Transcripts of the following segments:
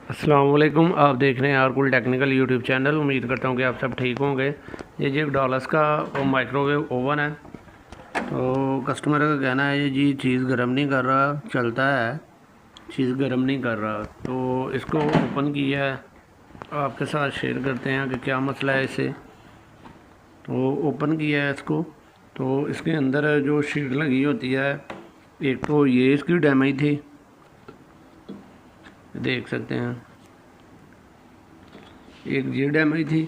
अस्सलाम वालेकुम। आप देख रहे हैं आरकुल टेक्निकल यूट्यूब चैनल। उम्मीद करता हूँ कि आप सब ठीक होंगे। ये जी एक डॉलर्स का माइक्रोवेव ओवन है। तो कस्टमर का कहना है ये जी चीज़ गर्म नहीं कर रहा, चलता है चीज़ गर्म नहीं कर रहा। तो इसको ओपन किया है, आपके साथ शेयर करते हैं कि क्या मसला है इसे। तो ओपन किया है इसको, तो इसके अंदर जो शीट लगी होती है, एक तो ये इसकी डैमेज थी, देख सकते हैं, एक ये डैमेज थी।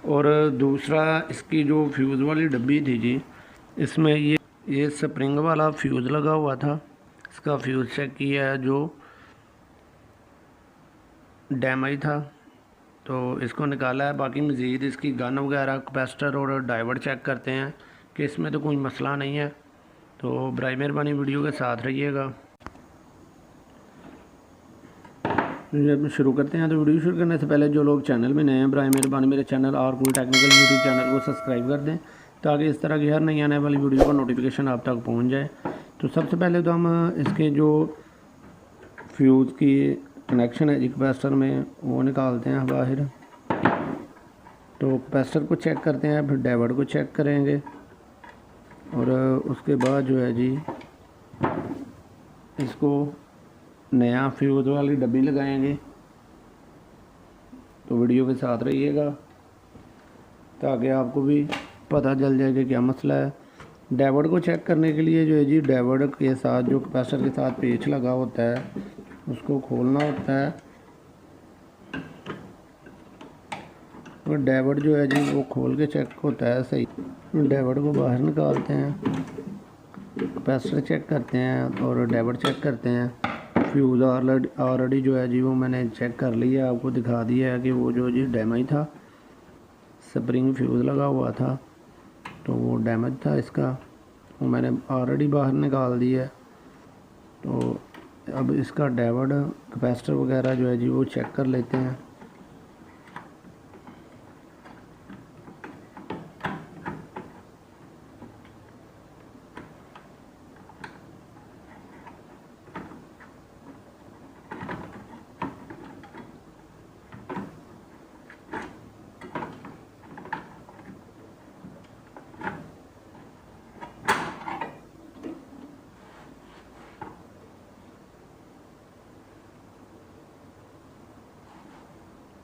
और दूसरा इसकी जो फ्यूज़ वाली डब्बी थी जी, इसमें ये स्प्रिंग वाला फ्यूज़ लगा हुआ था। इसका फ्यूज़ चेक किया है जो डैमेज था, तो इसको निकाला है। बाकी मज़ीद इसकी गन वगैरह, कैपेसिटर और डाइवर्ट चेक करते हैं कि इसमें तो कोई मसला नहीं है। तो बराए मेहरबानी वीडियो के साथ रहिएगा। जब शुरू करते हैं तो वीडियो शुरू करने से पहले जो लोग चैनल में नए हैं, बराए मेहरबानी मेरे चैनल आरकुल टेक्निकल यूट्यूब चैनल को सब्सक्राइब कर दें, ताकि इस तरह की हर नई आने वाली वीडियो का नोटिफिकेशन आप तक पहुंच जाए। तो सबसे पहले तो हम इसके जो फ्यूज़ की कनेक्शन है जी कैपेसिटर में, वो निकालते हैं बाहर। तो कैपेसिटर को चेक करते हैं, फिर डायोड को चेक करेंगे, और उसके बाद जो है जी इसको नया फ्यूज़ वाली डब्बी लगाएंगे। तो वीडियो के साथ रहिएगा ताकि आपको भी पता चल जाए कि क्या मसला है। डायोड को चेक करने के लिए जो है जी, डायोड के साथ जो कैपेसिटर के साथ पेच लगा होता है उसको खोलना होता है। और डायोड जो है जी वो खोल के चेक होता है सही। डायोड को बाहर निकालते हैं, कैपेसिटर चेक करते हैं और डायोड चेक करते हैं। फ्यूज़ ऑलरेडी जो है जी वो मैंने चेक कर लिया, आपको दिखा दिया है कि वो जो जी डैमेज था, स्प्रिंग फ्यूज़ लगा हुआ था, तो वो डैमेज था इसका, वो मैंने ऑलरेडी बाहर निकाल दिया है। तो अब इसका डायोड, कैपेसिटर वगैरह जो है जी वो चेक कर लेते हैं।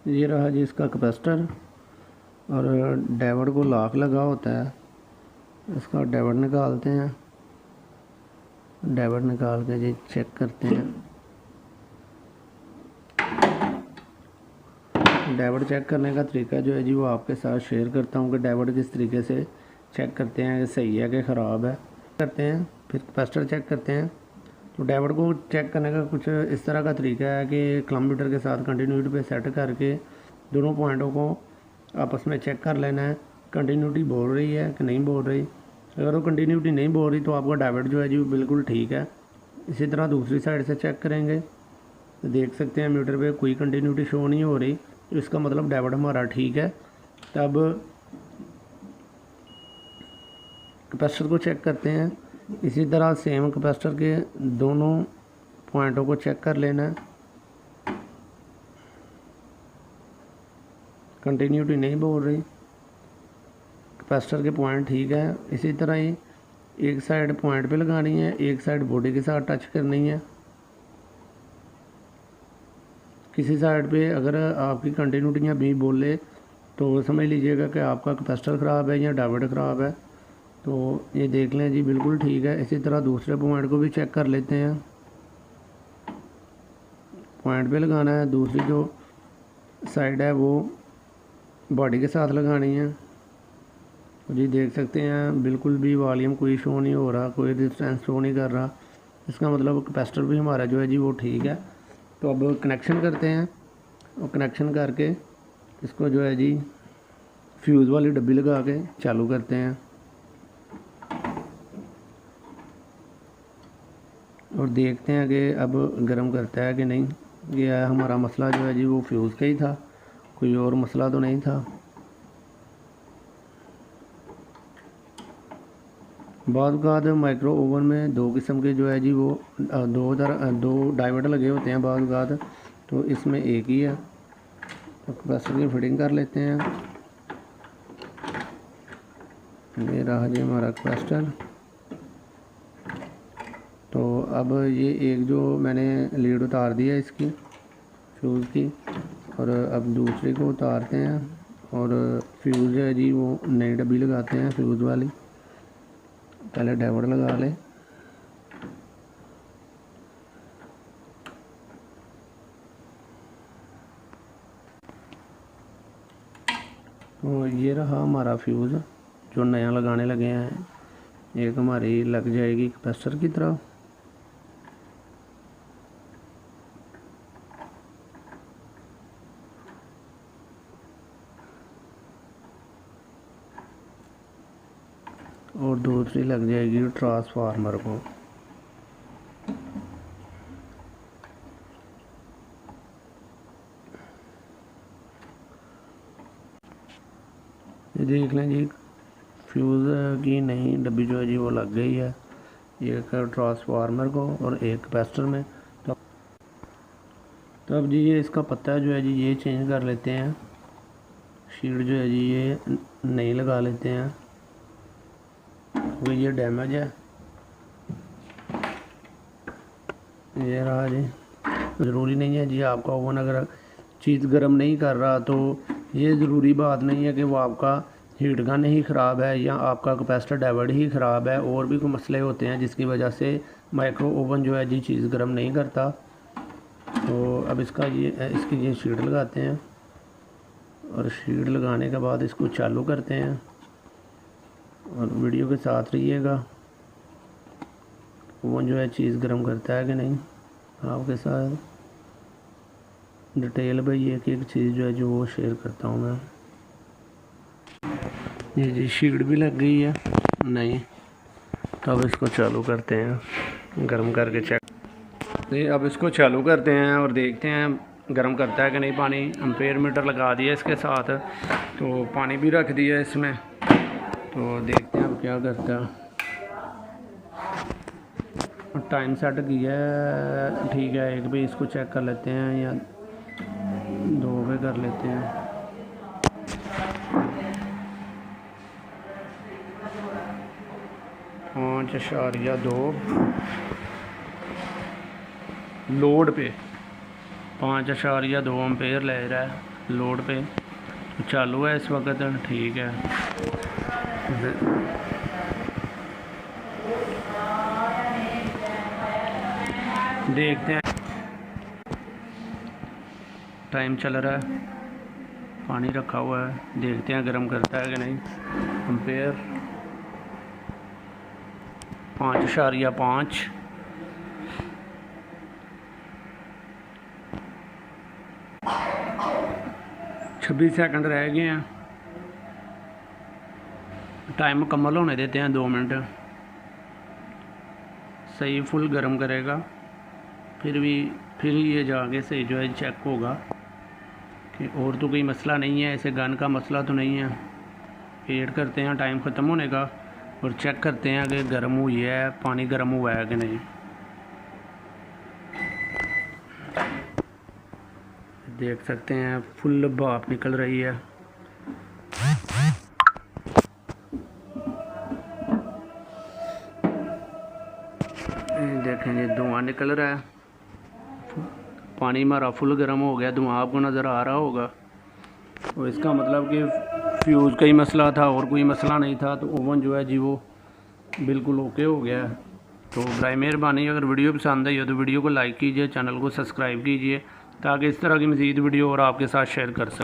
ये रहा जी इसका कैपेसिटर, और डायोड को लॉक लगा होता है। इसका डायोड निकालते हैं, डायोड निकाल के जी चेक करते हैं। डायोड चेक करने का तरीका जो है जी वो आपके साथ शेयर करता हूँ कि डायोड किस तरीके से चेक करते हैं कि सही है कि ख़राब है करते हैं। फिर कैपेसिटर चेक करते हैं। तो डायोड को चेक करने का कुछ इस तरह का तरीका है कि कंप्यूटर के साथ कंटिन्यूटी पे सेट करके दोनों पॉइंटों को आपस में चेक कर लेना है, कंटिन्यूटी बोल रही है कि नहीं बोल रही। अगर वो कंटिन्यूटी नहीं बोल रही तो आपका डायोड जो है जी बिल्कुल ठीक है। इसी तरह दूसरी साइड से चेक करेंगे तो देख सकते हैं मीटर पे कोई कंटिन्यूटी शो नहीं हो रही, तो इसका मतलब डायोड हमारा ठीक है। तब कैपेसिटर को चेक करते हैं। इसी तरह सेम कैपेसिटर के दोनों पॉइंटों को चेक कर लेना है, कंटिन्यूटी नहीं बोल रही, कैपेसिटर के पॉइंट ठीक है। इसी तरह ही एक साइड पॉइंट पे लगानी है, एक साइड बॉडी के साथ टच करनी है। किसी साइड पे अगर आपकी कंटिन्यूटियाँ भी बोले तो समझ लीजिएगा कि आपका कैपेसिटर ख़राब है या डायोड ख़राब है। तो ये देख लें जी बिल्कुल ठीक है। इसी तरह दूसरे पॉइंट को भी चेक कर लेते हैं, पॉइंट पे लगाना है। दूसरी जो साइड है वो बॉडी के साथ लगानी है। जी देख सकते हैं बिल्कुल भी वॉल्यूम कोई शो नहीं हो रहा, कोई रेजिस्टेंस शो नहीं कर रहा। इसका मतलब कैपेसिटर भी हमारा जो है जी वो ठीक है। तो अब कनेक्शन करते हैं, और कनेक्शन करके इसको जो है जी फ्यूज़ वाली डब्बी लगा के चालू करते हैं, और देखते हैं कि अब गर्म करता है कि नहीं। ये हमारा मसला जो है जी वो फ्यूज़ का ही था, कोई और मसला तो नहीं था। बाद माइक्रो ओवन में दो किस्म के जो है जी वो दो डायोड लगे होते हैं। बाद तो इसमें एक ही है, तो कैपेसिटर की फिटिंग कर लेते हैं। ये रहा जी हमारा कैपेसिटर। तो अब ये एक जो मैंने लीड उतार दी है इसकी फ्यूज़ की, और अब दूसरे को उतारते हैं और फ्यूज़ है जी वो नई डब्बी लगाते हैं फ्यूज़ वाली। पहले डायोड लगा ले। तो ये रहा हमारा फ्यूज़ जो नया लगाने लगे हैं। एक हमारी लग जाएगी कैपेसिटर की तरफ। और दूसरी लग जाएगी ट्रांसफार्मर को। ये देख लें जी, फ्यूज़ की नई डब्बी जो है जी वो लग गई है, एक ट्रांसफार्मर को और एक कैपेसिटर में। तो अब जी ये इसका पत्ता जो है जी ये चेंज कर लेते हैं। शीट जो है जी ये नई लगा लेते हैं, क्योंकि ये डैमेज है। ये रहा जी। ज़रूरी नहीं है जी आपका ओवन अगर चीज़ गर्म नहीं कर रहा तो ये ज़रूरी बात नहीं है कि वो आपका हीट गन ही ख़राब है या आपका कैपेसिटर डायोड ही ख़राब है। और भी कोई मसले होते हैं जिसकी वजह से माइक्रो ओवन जो है जी चीज़ गर्म नहीं करता। तो अब इसकी ये शीट लगाते हैं और शीट लगाने के बाद इसको चालू करते हैं और वीडियो के साथ रहिएगा। ओवन जो है चीज़ गर्म करता है कि नहीं, आपके साथ डिटेल भाई एक एक चीज़ जो है जो वो शेयर करता हूँ मैं। ये जी शीट भी लग गई है नहीं। तो अब इसको चालू करते हैं, गर्म करके चेक। नहीं, अब इसको चालू करते हैं और देखते हैं गर्म करता है कि नहीं पानी। एम्पेयर मीटर लगा दिया इसके साथ, तो पानी भी रख दिया इसमें। तो देखते हैं अब क्या करता है। टाइम सेट किया है, ठीक है। एक भी इसको चेक कर लेते हैं या दो पे कर लेते हैं। पाँच इशारिया 2 लोड पे 5.2 एम्पेयर ले रहा है लोड पे। चालू है इस वक्त, ठीक है। देखते हैं, टाइम चल रहा है, पानी रखा हुआ है, देखते हैं गर्म करता है कि नहीं। एम्पेयर 5.5 26 सेकंड रह गए हैं। टाइम मुकम्मल होने देते हैं 2 मिनट। सही फुल गर्म करेगा, फिर ये जाके सही जो है चेक होगा कि और तो कोई मसला नहीं है। ऐसे गन का मसला तो नहीं है। वेट करते हैं टाइम ख़त्म होने का और चेक करते हैं कि गर्म हुई है, पानी गर्म हुआ है कि नहीं। देख सकते हैं फुल भाप निकल रही है। देखें ये धुआं निकल रहा है, पानी हमारा फुल गर्म हो गया, धुआं आपको नज़र आ रहा होगा। तो इसका मतलब कि फ्यूज़ का ही मसला था और कोई मसला नहीं था। तो ओवन जो है जी वो बिल्कुल ओके हो गया है। तो बराए मेहरबानी अगर वीडियो पसंद आई हो तो वीडियो को लाइक कीजिए, चैनल को सब्सक्राइब कीजिए, ताकि इस तरह की मज़ीद वीडियो और आपके साथ शेयर कर सकूँ।